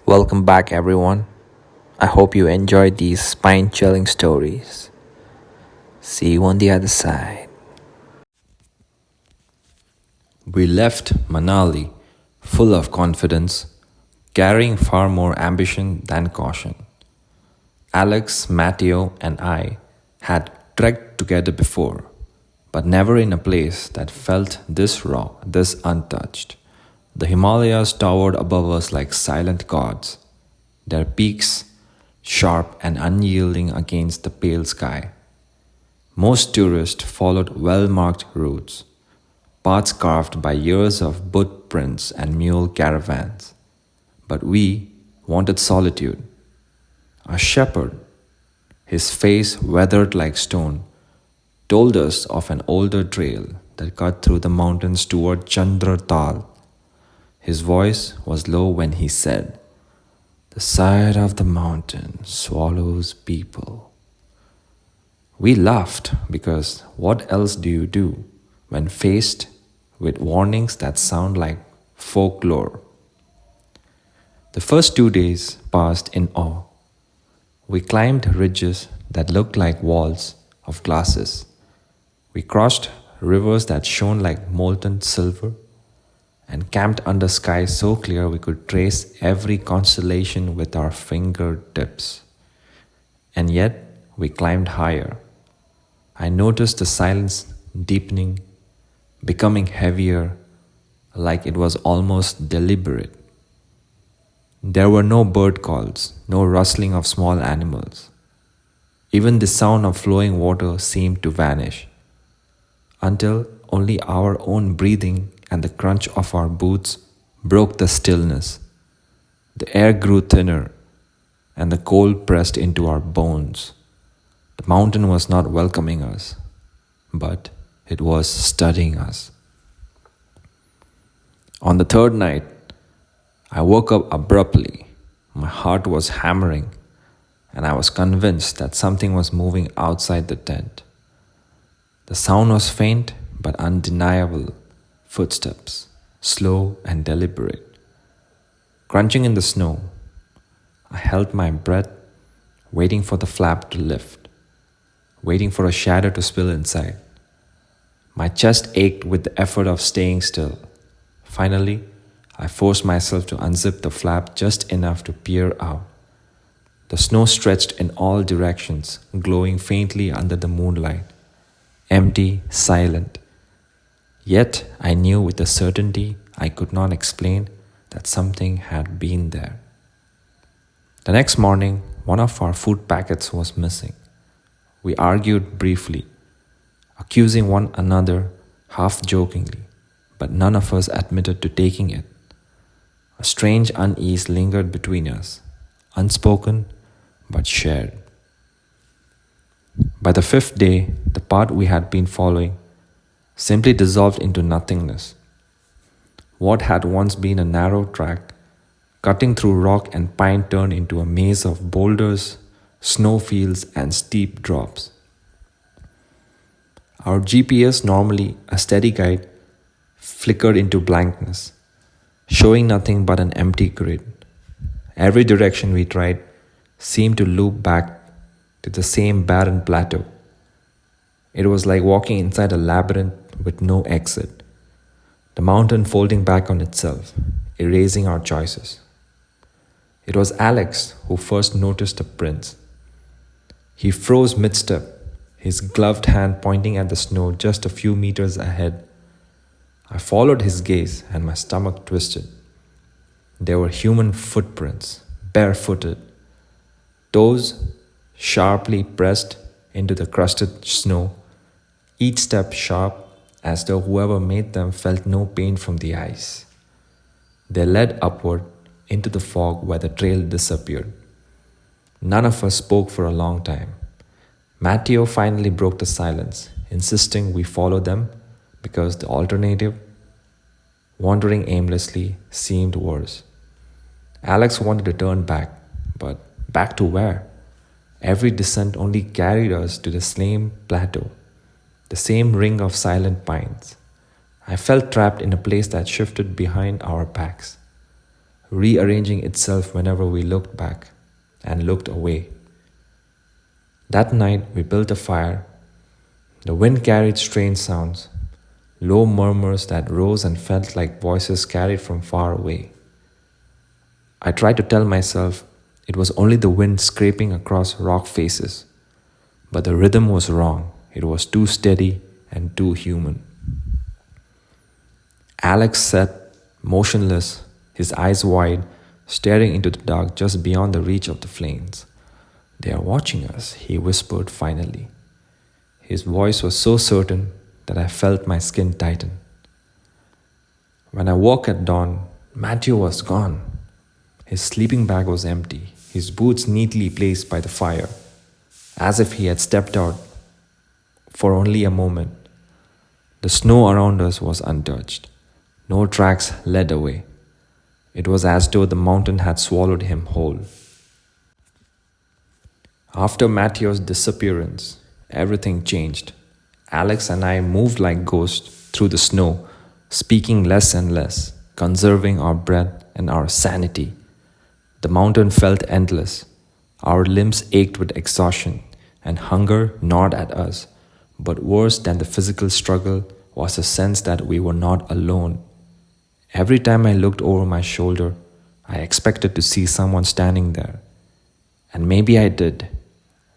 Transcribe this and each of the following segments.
Welcome back, everyone. I hope you enjoyed these spine chilling stories. See you on the other side. We left Manali full of confidence, carrying far more ambition than caution. Alex, Matteo, and I had trekked together before, but never in a place that felt this raw, this untouched. The Himalayas towered above us like silent gods, their peaks sharp and unyielding against the pale sky. Most tourists followed well marked routes, paths carved by years of boot prints and mule caravans. But we wanted solitude. A shepherd, his face weathered like stone, told us of an older trail that cut through the mountains toward Chandratal. His voice was low when he said, "The side of the mountain swallows people." We laughed because what else do you do when faced with warnings that sound like folklore? The first 2 days passed in awe. We climbed ridges that looked like walls of glasses. We crossed rivers that shone like molten silver and camped under skies so clear we could trace every constellation with our fingertips. And yet, we climbed higher. I noticed the silence deepening, becoming heavier, like it was almost deliberate. There were no bird calls, no rustling of small animals. Even the sound of flowing water seemed to vanish, until only our own breathing and the crunch of our boots broke the stillness. The air grew thinner, and the cold pressed into our bones. The mountain was not welcoming us, but it was studying us. On the third night, I woke up abruptly. My heart was hammering, and I was convinced that something was moving outside the tent. The sound was faint but undeniable. Footsteps, slow and deliberate. Crunching in the snow, I held my breath, waiting for the flap to lift, waiting for a shadow to spill inside. My chest ached with the effort of staying still. Finally, I forced myself to unzip the flap just enough to peer out. The snow stretched in all directions, glowing faintly under the moonlight. Empty, silent. Yet I knew with a certainty I could not explain that something had been there. The next morning, one of our food packets was missing. We argued briefly, accusing one another half jokingly, but none of us admitted to taking it. A strange unease lingered between us, unspoken but shared. By the fifth day, the path we had been following simply dissolved into nothingness. What had once been a narrow track, cutting through rock and pine, turned into a maze of boulders, snowfields, and steep drops. Our GPS, normally a steady guide, flickered into blankness, showing nothing but an empty grid. Every direction we tried seemed to loop back to the same barren plateau. It was like walking inside a labyrinth with no exit, the mountain folding back on itself, erasing our choices. It was Alex who first noticed the prints. He froze mid-step, his gloved hand pointing at the snow just a few meters ahead. I followed his gaze and my stomach twisted. There were human footprints, barefooted, toes sharply pressed into the crusted snow, each step sharp as though whoever made them felt no pain from the ice. They led upward into the fog where the trail disappeared. None of us spoke for a long time. Matteo finally broke the silence, insisting we follow them because the alternative, wandering aimlessly, seemed worse. Alex wanted to turn back, but back to where? Every descent only carried us to the same plateau, the same ring of silent pines. I felt trapped in a place that shifted behind our backs. rearranging itself whenever we looked back and looked away. That night, we built a fire. The wind carried strange sounds, low murmurs that rose and felt like voices carried from far away. I tried to tell myself it was only the wind scraping across rock faces, but the rhythm was wrong. It was too steady and too human. Alex sat motionless, his eyes wide, staring into the dark just beyond the reach of the flames. "They are watching us," he whispered finally. His voice was so certain that I felt my skin tighten. When I woke at dawn, Matthew was gone. His sleeping bag was empty, his boots neatly placed by the fire, as if he had stepped out for only a moment. The snow around us was untouched. No tracks led away. It was as though the mountain had swallowed him whole. After Matthew's disappearance, everything changed. Alex and I moved like ghosts through the snow, speaking less and less, conserving our breath and our sanity. The mountain felt endless. Our limbs ached with exhaustion, and hunger gnawed at us. But worse than the physical struggle was the sense that we were not alone. Every time I looked over my shoulder, I expected to see someone standing there. And maybe I did.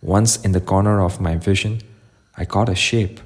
Once in the corner of my vision, I caught a shape,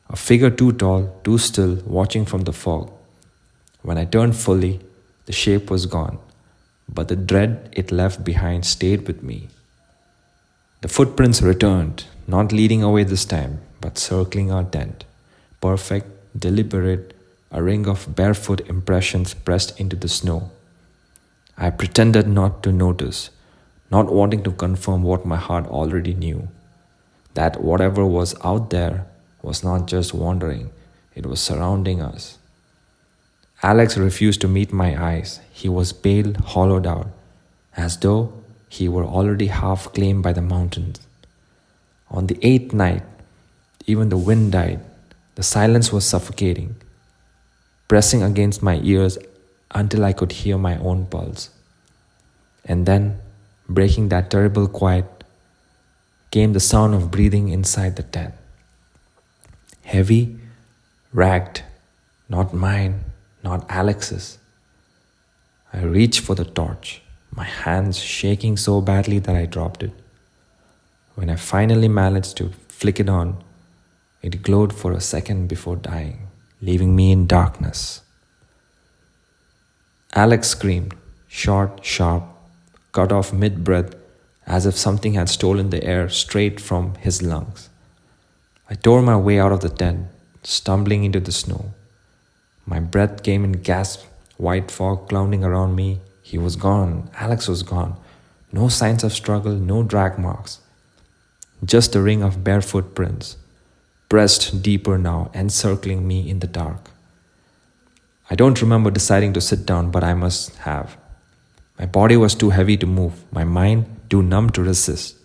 a figure too tall, too still, watching from the fog. When I turned fully, the shape was gone, but the dread it left behind stayed with me. The footprints returned, not leading away this time, but circling our tent. Perfect, deliberate, a ring of barefoot impressions pressed into the snow. I pretended not to notice, not wanting to confirm what my heart already knew, that whatever was out there was not just wandering, it was surrounding us. Alex refused to meet my eyes. He was pale, hollowed out, as though he were already half claimed by the mountains. On the 8th night, even the wind died. The silence was suffocating, pressing against my ears until I could hear my own pulse. And then, breaking that terrible quiet, came the sound of breathing inside the tent. Heavy, ragged, not mine, not Alex's. I reached for the torch, my hands shaking so badly that I dropped it. When I finally managed to flick it on, it glowed for a second before dying, leaving me in darkness. Alex screamed, short, sharp, cut off mid-breath, as if something had stolen the air straight from his lungs. I tore my way out of the tent, stumbling into the snow. My breath came in gasps, white fog clouding around me. He was gone. Alex was gone. No signs of struggle, no drag marks. Just a ring of bare footprints, pressed deeper now, encircling me in the dark. I don't remember deciding to sit down, but I must have. My body was too heavy to move, my mind too numb to resist.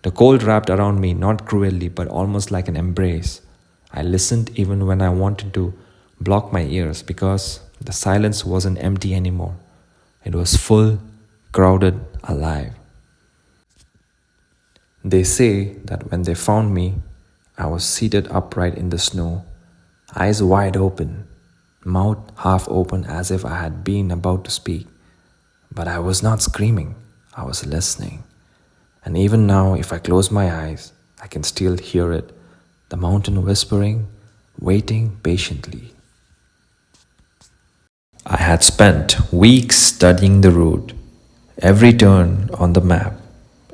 The cold wrapped around me, not cruelly, but almost like an embrace. I listened even when I wanted to block my ears, because the silence wasn't empty anymore. It was full, crowded, alive. They say that when they found me, I was seated upright in the snow, eyes wide open, mouth half open as if I had been about to speak. But I was not screaming, I was listening. And even now, if I close my eyes, I can still hear it, the mountain whispering, waiting patiently. I had spent weeks studying the route, every turn on the map,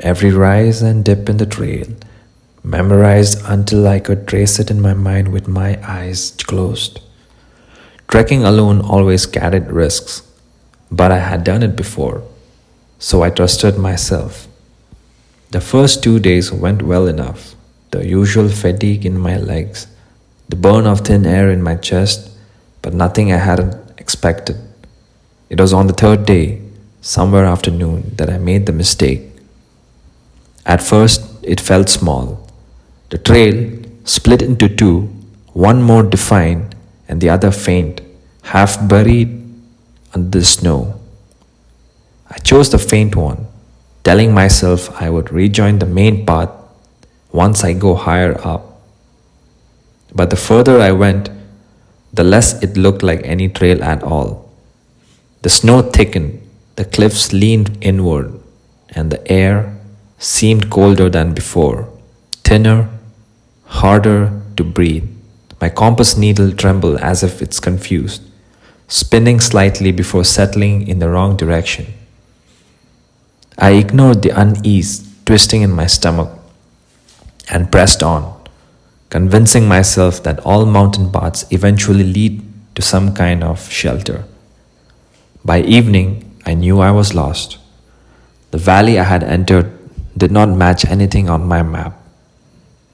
every rise and dip in the trail, memorized until I could trace it in my mind with my eyes closed. Trekking alone always carried risks, but I had done it before, so I trusted myself. The first 2 days went well enough, the usual fatigue in my legs, the burn of thin air in my chest, but nothing I hadn't expected. It was on the 3rd day, somewhere after noon, that I made the mistake. At first, it felt small. The trail split into two, one more defined and the other faint, half buried under the snow. I chose the faint one, telling myself I would rejoin the main path once I go higher up. But the further I went, the less it looked like any trail at all. The snow thickened, the cliffs leaned inward, and the air seemed colder than before, thinner, harder to breathe. My compass needle trembled as if it's confused, spinning slightly before settling in the wrong direction. I ignored the unease twisting in my stomach and pressed on, convincing myself that all mountain paths eventually lead to some kind of shelter. By evening, I knew I was lost. The valley I had entered did not match anything on my map.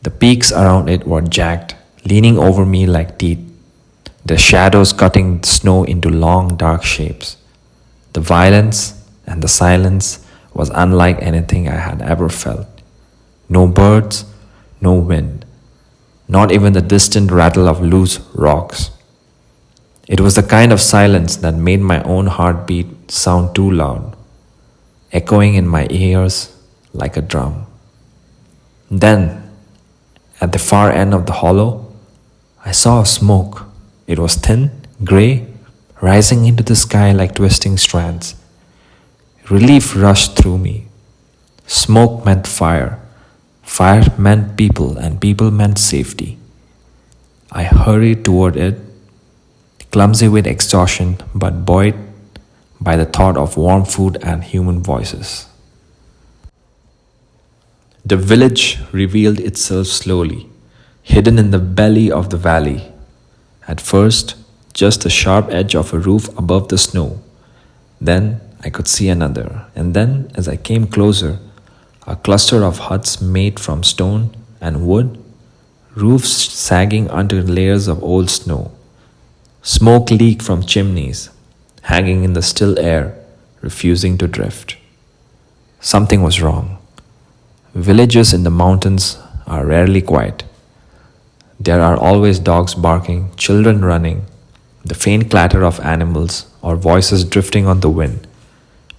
The peaks around it were jagged, leaning over me like teeth, their shadows cutting the snow into long, dark shapes. The violence and the silence was unlike anything I had ever felt. No birds, no wind, not even the distant rattle of loose rocks. It was the kind of silence that made my own heartbeat sound too loud, echoing in my ears like a drum. Then, at the far end of the hollow, I saw a smoke. It was thin, grey, rising into the sky like twisting strands. Relief rushed through me. Smoke meant fire. Fire meant people, and people meant safety. I hurried toward it, clumsy with exhaustion, but buoyed by the thought of warm food and human voices. The village revealed itself slowly, hidden in the belly of the valley. At first, just the sharp edge of a roof above the snow. Then I could see another, and then, as I came closer, a cluster of huts made from stone and wood, roofs sagging under layers of old snow. Smoke leaked from chimneys, hanging in the still air, refusing to drift. Something was wrong. Villages in the mountains are rarely quiet. There are always dogs barking, children running, the faint clatter of animals or voices drifting on the wind.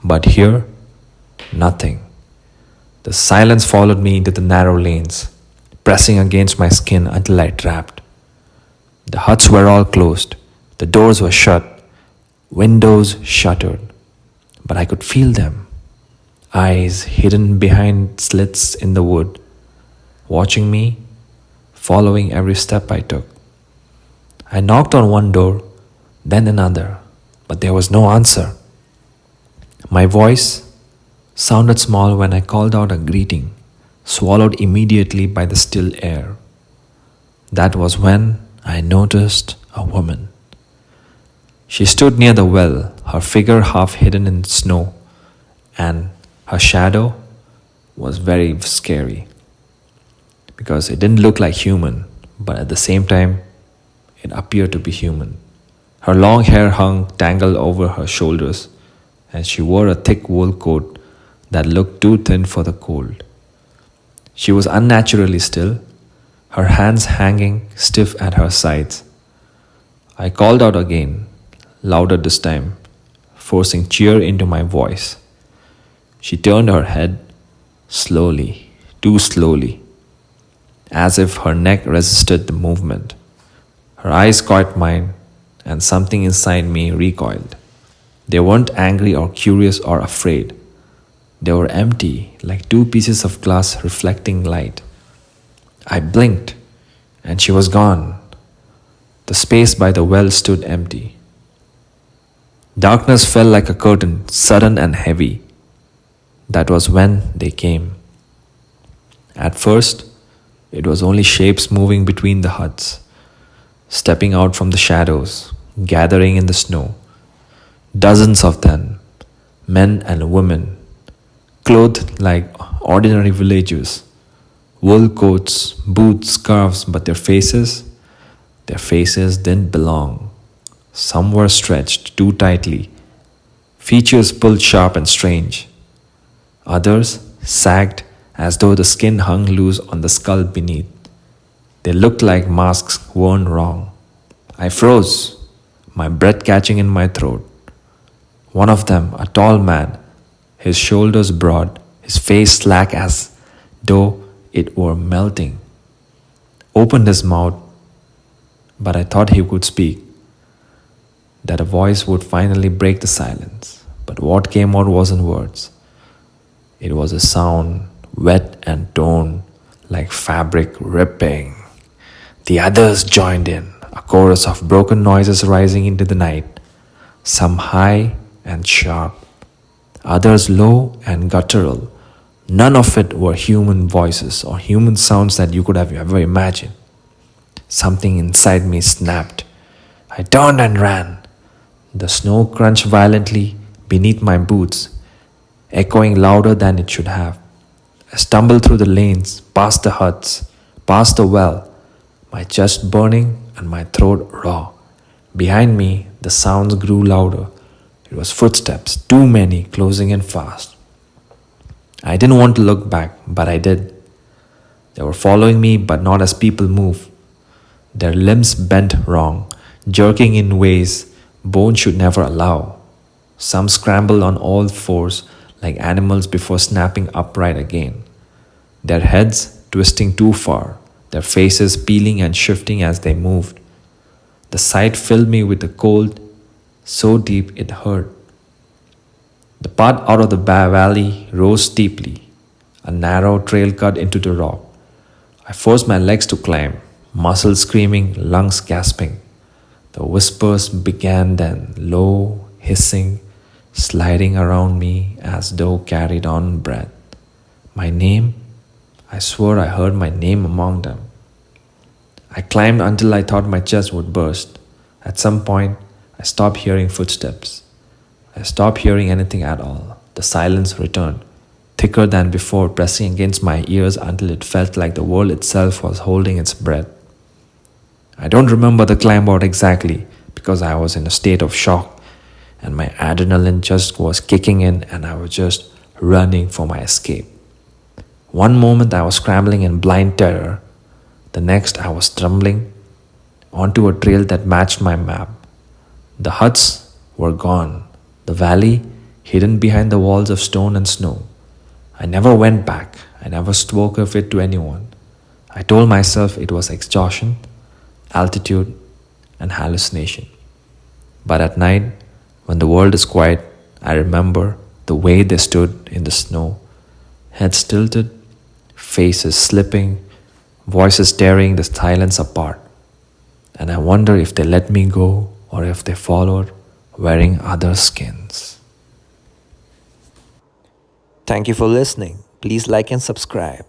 But here, nothing. The silence followed me into the narrow lanes, pressing against my skin until I trapped. The huts were all closed, the doors were shut, windows shuttered, but I could feel them. Eyes hidden behind slits in the wood, watching me, following every step I took. I knocked on one door, then another, but there was no answer. My voice sounded small when I called out a greeting, swallowed immediately by the still air. That was when I noticed a woman. She stood near the well, her figure half hidden in snow, and her shadow was very scary because it didn't look like human, but at the same time, it appeared to be human. Her long hair hung tangled over her shoulders, and she wore a thick wool coat that looked too thin for the cold. She was unnaturally still, her hands hanging stiff at her sides. I called out again, louder this time, forcing cheer into my voice. She turned her head slowly, too slowly, as if her neck resisted the movement. Her eyes caught mine, and something inside me recoiled. They weren't angry or curious or afraid. They were empty, like two pieces of glass reflecting light. I blinked, and she was gone. The space by the well stood empty. Darkness fell like a curtain, sudden and heavy. That was when they came. At first, it was only shapes moving between the huts, stepping out from the shadows, gathering in the snow. Dozens of them, men and women, clothed like ordinary villagers, wool coats, boots, scarves, but their faces didn't belong. Some were stretched too tightly, features pulled sharp and strange. Others sagged as though the skin hung loose on the skull beneath. They looked like masks worn wrong. I froze, my breath catching in my throat. One of them, a tall man, his shoulders broad, his face slack as though it were melting. Opened his mouth, but I thought he could speak, that a voice would finally break the silence. But what came out wasn't words. It was a sound, wet and torn, like fabric ripping. The others joined in, a chorus of broken noises rising into the night, some high and sharp, others low and guttural. None of it were human voices or human sounds that you could have ever imagined. Something inside me snapped. I turned and ran. The snow crunched violently beneath my boots, echoing louder than it should have. I stumbled through the lanes, past the huts, past the well, my chest burning and my throat raw. Behind me, the sounds grew louder. It was footsteps, too many, closing in fast. I didn't want to look back, but I did. They were following me, but not as people move. Their limbs bent wrong, jerking in ways bone should never allow. Some scrambled on all fours like animals before snapping upright again, their heads twisting too far, their faces peeling and shifting as they moved. The sight filled me with a cold so deep it hurt. The path out of the valley rose steeply, a narrow trail cut into the rock. I forced my legs to climb, muscles screaming, lungs gasping. The whispers began then, low, hissing, sliding around me as though carried on breath. My name? I swore I heard my name among them. I climbed until I thought my chest would burst. At some point, I stopped hearing footsteps. I stopped hearing anything at all. The silence returned, thicker than before, pressing against my ears until it felt like the world itself was holding its breath. I don't remember the climb out exactly because I was in a state of shock and my adrenaline just was kicking in and I was just running for my escape. One moment I was scrambling in blind terror. The next I was stumbling onto a trail that matched my map. The huts were gone. The valley hidden behind the walls of stone and snow. I never went back. I never spoke of it to anyone. I told myself it was exhaustion, altitude, and hallucination. But at night, when the world is quiet, I remember the way they stood in the snow, heads tilted, faces slipping, voices tearing the silence apart. And I wonder if they let me go or if they followed, wearing other skins. Thank you for listening. Please like and subscribe.